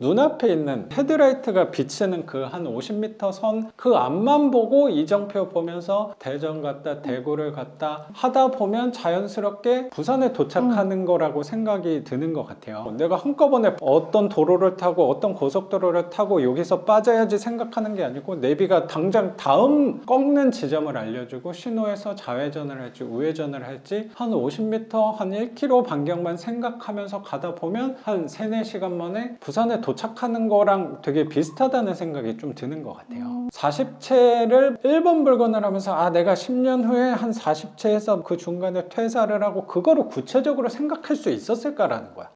눈앞에 있는 헤드라이트가 비치는 그 한 50m 선 그 앞만 보고 이정표 보면서 대전 갔다 대구를 갔다 하다 보면 자연스럽게 부산에 도착하는 거라고 생각이 드는 것 같아요. 내가 한꺼번에 어떤 도로를 타고 어떤 고속도로를 타고 여기서 빠져야지 생각하는 게 아니고 내비가 당장 다음 꺾는 지점을 알려주고 신호에서 좌회전을 할지 우회전을 할지 한 50m 한 1km 반경만 생각하면서 가다 보면 한 3, 4시간 만에 부산에 도착하는 거랑 되게 비슷하다는 생각이 좀 드는 것 같아요. 40채를 1번 물건을 하면서 내가 10년 후에 한 40채에서 그 중간에 퇴사를 하고 그거를 구체적으로 생각할 수 있었을까라는 거야.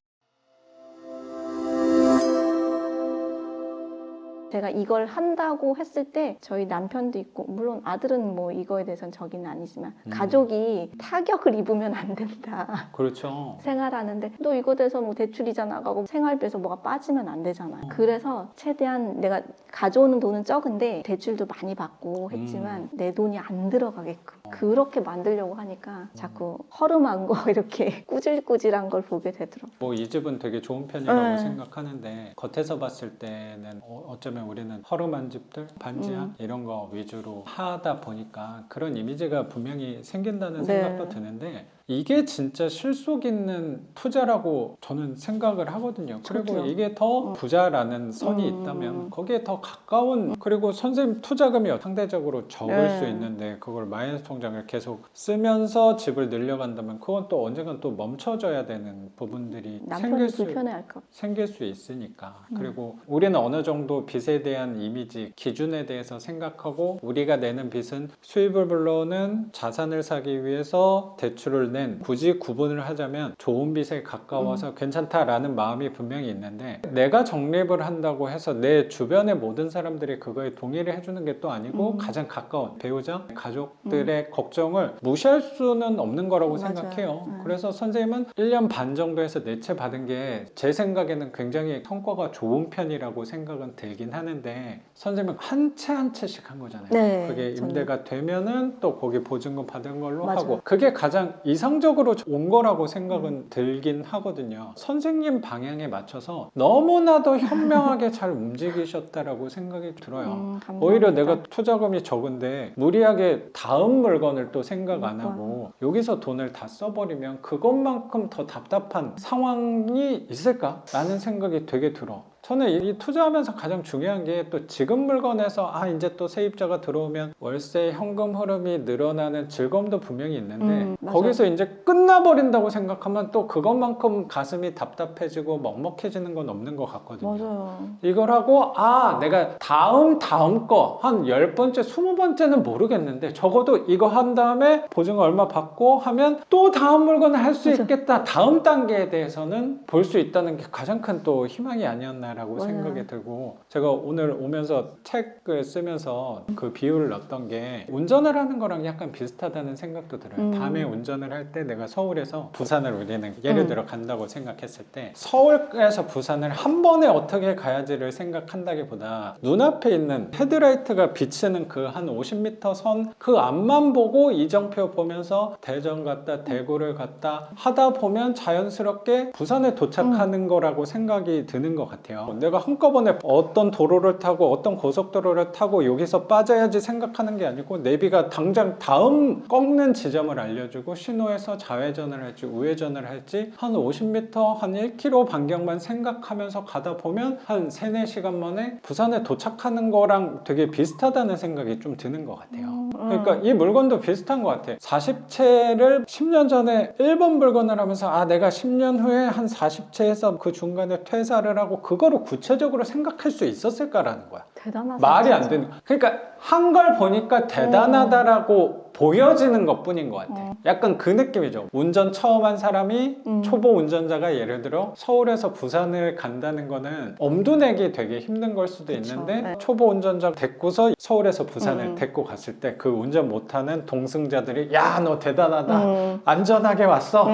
제가 이걸 한다고 했을 때 저희 남편도 있고, 물론 아들은 뭐 이거에 대해서는 저기는 아니지만 가족이 타격을 입으면 안 된다. 그렇죠. 생활하는데 너 이거 돼서 뭐 대출이자 나가고 생활비에서 뭐가 빠지면 안 되잖아요. 그래서 최대한 내가 가져오는 돈은 적은데 대출도 많이 받고 했지만 내 돈이 안 들어가게끔 그렇게 만들려고 하니까 자꾸 허름한 거 이렇게 꾸질꾸질한 걸 보게 되더라고요. 뭐 이 집은 되게 좋은 편이라고 생각하는데 겉에서 봤을 때는 어쩌면 우리는 허름한 집들, 반지하 이런 거 위주로 하다 보니까 그런 이미지가 분명히 생긴다는 생각도 드는데 이게 진짜 실속 있는 투자라고 저는 생각을 하거든요. 그리고 저도요. 이게 더 부자라는 선이 있다면 거기에 더 가까운, 그리고 선생님 투자금이 상대적으로 적을 수 있는데 그걸 마이너스 통장을 계속 쓰면서 집을 늘려간다면 그건 또 언젠간 또 멈춰져야 되는 부분들이 남편이 불편해할까 봐. 생길 수 있으니까. 그리고 우리는 어느 정도 빚에 대한 이미지, 기준에 대해서 생각하고 우리가 내는 빚은 수입을 불러오는 자산을 사기 위해서 대출을 굳이 구분을 하자면 좋은 빚에 가까워서 괜찮다라는 마음이 분명히 있는데 내가 적립을 한다고 해서 내 주변의 모든 사람들이 그거에 동의를 해주는 게 또 아니고 가장 가까운 배우자, 가족들의 걱정을 무시할 수는 없는 거라고 생각해요. 그래서 선생님은 1년 반 정도에서 내채 받은 게 제 생각에는 굉장히 성과가 좋은 편이라고 생각은 들긴 하는데 선생님은 한 채 한 채씩 한 거잖아요. 네, 그게 임대가 되면은 또 거기 보증금 받은 걸로 맞아요. 하고 그게 가장 이상적으로 온 거라고 생각은 들긴 하거든요. 선생님 방향에 맞춰서 너무나도 현명하게 잘 움직이셨다라고 생각이 들어요. 감사합니다. 오히려 내가 투자금이 적은데 무리하게 다음 물건을 또 생각 안 하고 여기서 돈을 다 써버리면 그것만큼 더 답답한 상황이 있을까라는 생각이 되게 들어. 저는 이 투자하면서 가장 중요한 게 또 지금 물건에서 이제 또 세입자가 들어오면 월세 현금 흐름이 늘어나는 즐거움도 분명히 있는데 거기서 이제 끝나버린다고 생각하면 또 그것만큼 가슴이 답답해지고 먹먹해지는 건 없는 것 같거든요. 맞아요. 이걸 하고 내가 다음 거 한 10번째 20번째는 모르겠는데 적어도 이거 한 다음에 보증 얼마 받고 하면 또 다음 물건을 할 수 있겠다. 다음 단계에 대해서는 볼 수 있다는 게 가장 큰 또 희망이 아니었나라고 생각이 들고, 제가 오늘 오면서 책을 쓰면서 그 비유를 넣었던 게 운전을 하는 거랑 약간 비슷하다는 생각도 들어요. 밤에 운전을 할 때 내가 서울에서 부산을 우리는 예를 들어 간다고 생각했을 때 서울에서 부산을 한 번에 어떻게 가야지를 생각한다기보다 눈앞에 있는 헤드라이트가 비치는 그 한 50m 선 그 앞만 보고 이정표 보면서 대전 갔다 대구를 갔다 하다 보면 자연스럽게 부산에 도착하는 거라고 생각이 드는 것 같아요. 내가 한꺼번에 어떤 도로를 타고 어떤 고속도로를 타고 여기서 빠져야지 생각하는 게 아니고 내비가 당장 다음 꺾는 지점을 알려주고 신호에서 좌회전을 할지 우회전을 할지 한 50m 한 1km 반경만 생각하면서 가다 보면 한 3, 4시간 만에 부산에 도착하는 거랑 되게 비슷하다는 생각이 좀 드는 것 같아요. 그러니까 이 물건도 비슷한 것 같아. 40채를 10년 전에 1번 물건을 하면서 내가 10년 후에 한 40채에서 그 중간에 퇴사를 하고 그거를 구체적으로 생각할 수 있었을까라는 거야. 대단하다. 말이 안 되는 거야. 그러니까 한 걸 보니까 대단하다라고 보여지는 것 뿐인 것 같아. 약간 그 느낌이죠. 운전 처음 한 사람이 초보 운전자가 예를 들어 서울에서 부산을 간다는 거는 엄두 내기 되게 힘든 걸 수도 있는데 초보 운전자 데리고서 서울에서 부산을 데리고 갔을 때 그 운전 못하는 동승자들이 야, 너 대단하다. 안전하게 왔어.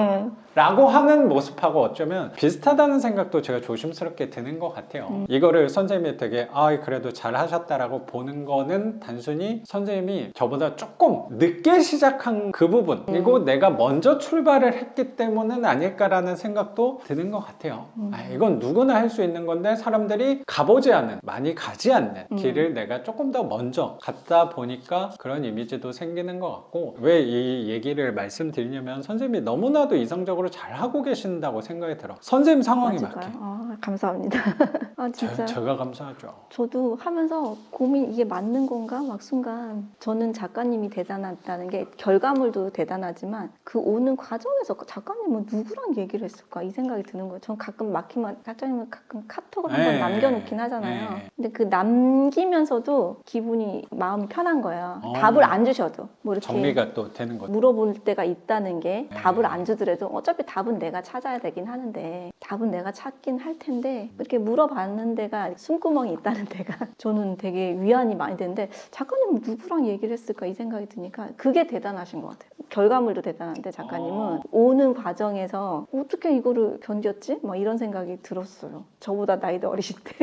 라고 하는 모습하고 어쩌면 비슷하다는 생각도 제가 조심스럽게 드는 것 같아요. 이거를 선생님이 되게 그래도 잘 하셨다라고 보는 거는 단순히 선생님이 저보다 조금 늦게 늦게 시작한 그 부분 그리고 내가 먼저 출발을 했기 때문은 아닐까라는 생각도 드는 것 같아요. 이건 누구나 할 수 있는 건데 사람들이 가보지 않은, 많이 가지 않는 길을 내가 조금 더 먼저 갔다 보니까 그런 이미지도 생기는 것 같고, 왜 이 얘기를 말씀드리냐면 선생님이 너무나도 이성적으로 잘하고 계신다고 생각이 들어. 선생님 상황이 맞을까요? 맞게. 감사합니다. 진짜 제가 감사하죠. 저도 하면서 고민, 이게 맞는 건가? 막 순간 저는 작가님이 대단하다는 게 결과물도 대단하지만 그 오는 과정에서 작가님은 누구랑 얘기를 했을까? 이 생각이 드는 거예요. 전 가끔 막히면 작가님은 가끔 카톡을 한번 남겨놓긴 하잖아요. 근데 그 남기면서도 기분이 마음이 편한 거예요. 답을 안 주셔도 뭐 이렇게 정리가 또 되는 거죠. 물어볼 때가 있다는 게 답을 안 주더라도 어차피 답은 내가 찾아야 되긴 하는데 답은 내가 찾긴 할 텐데 이렇게 물어봤는 데가 숨구멍이 있다는 데가 저는 되게 위안이 많이 되는데 작가님은 누구랑 얘기를 했을까 이 생각이 드니까 그게 대단하신 것 같아요. 결과물도 대단한데 작가님은 오는 과정에서 어떻게 이거를 견뎠지? 막 이런 생각이 들었어요. 저보다 나이도 어리실 때.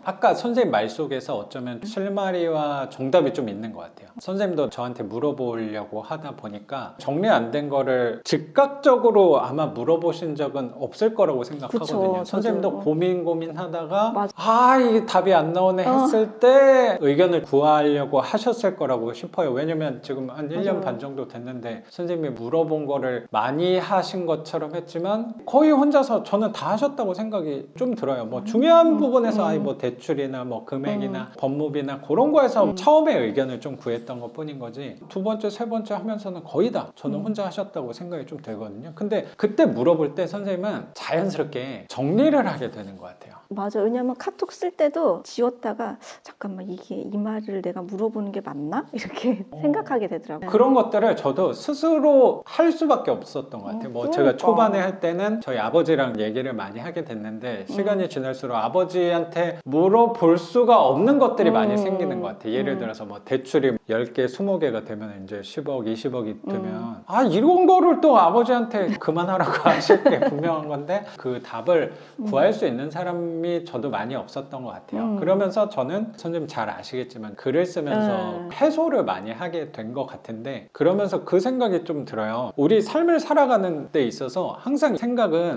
아까 선생님 말 속에서 어쩌면 실마리와 정답이 좀 있는 것 같아요. 선생님도 저한테 물어보려고 하다 보니까 정리 안 된 거를 즉각적으로 아마 물어보신 적은 없을 거라고 생각하거든요. 그쵸, 선생님도 고민하다가 맞아. 이게 답이 안 나오네 했을 때 의견을 구하려고 하셨을 거라고 싶어요. 왜냐면 지금 한 1년 맞아요. 반 정도 됐는데 선생님이 물어본 거를 많이 하신 것처럼 했지만 거의 혼자서 저는 다 하셨다고 생각이 좀 들어요. 뭐 중요한 부분에서 뭐 대출이나 뭐 금액이나 법무비나 그런 거에서 처음에 의견을 좀 구했던 것 뿐인 거지 두 번째, 세 번째 하면서는 거의 다 저는 혼자 하셨다고 생각이 좀 되거든요. 근데 그때 물어볼 때 선생님은 자연스럽게 정리를 하게 되는 것 같아요. 맞아. 왜냐면 카톡 쓸 때도 지웠다가 잠깐만 이게 이 말을 내가 물어보는 게 맞나? 이렇게 생각하게 되더라고요. 그런 것들을 저도 스스로 할 수밖에 없었던 것 같아요. 뭐 그러니까. 제가 초반에 할 때는 저희 아버지랑 얘기를 많이 하게 됐는데 시간이 지날수록 아버지한테 물어볼 수가 없는 것들이 많이 생기는 것 같아요. 예를 들어서 뭐 대출이 10개, 20개가 되면 이제 10억, 20억이 되면 이런 거를 또 아버지한테 그만하라고 하실 게 분명한 건데 그 답을 구할 수 있는 사람이 저도 많이 없었던 것 같아요. 그러면서 저는 선생님 잘 아시겠지만 글을 쓰면서 해소를 많이 하게 된 것 같은데 그러면서 그 생각이 좀 들어요. 우리 삶을 살아가는 데 있어서 항상 생각은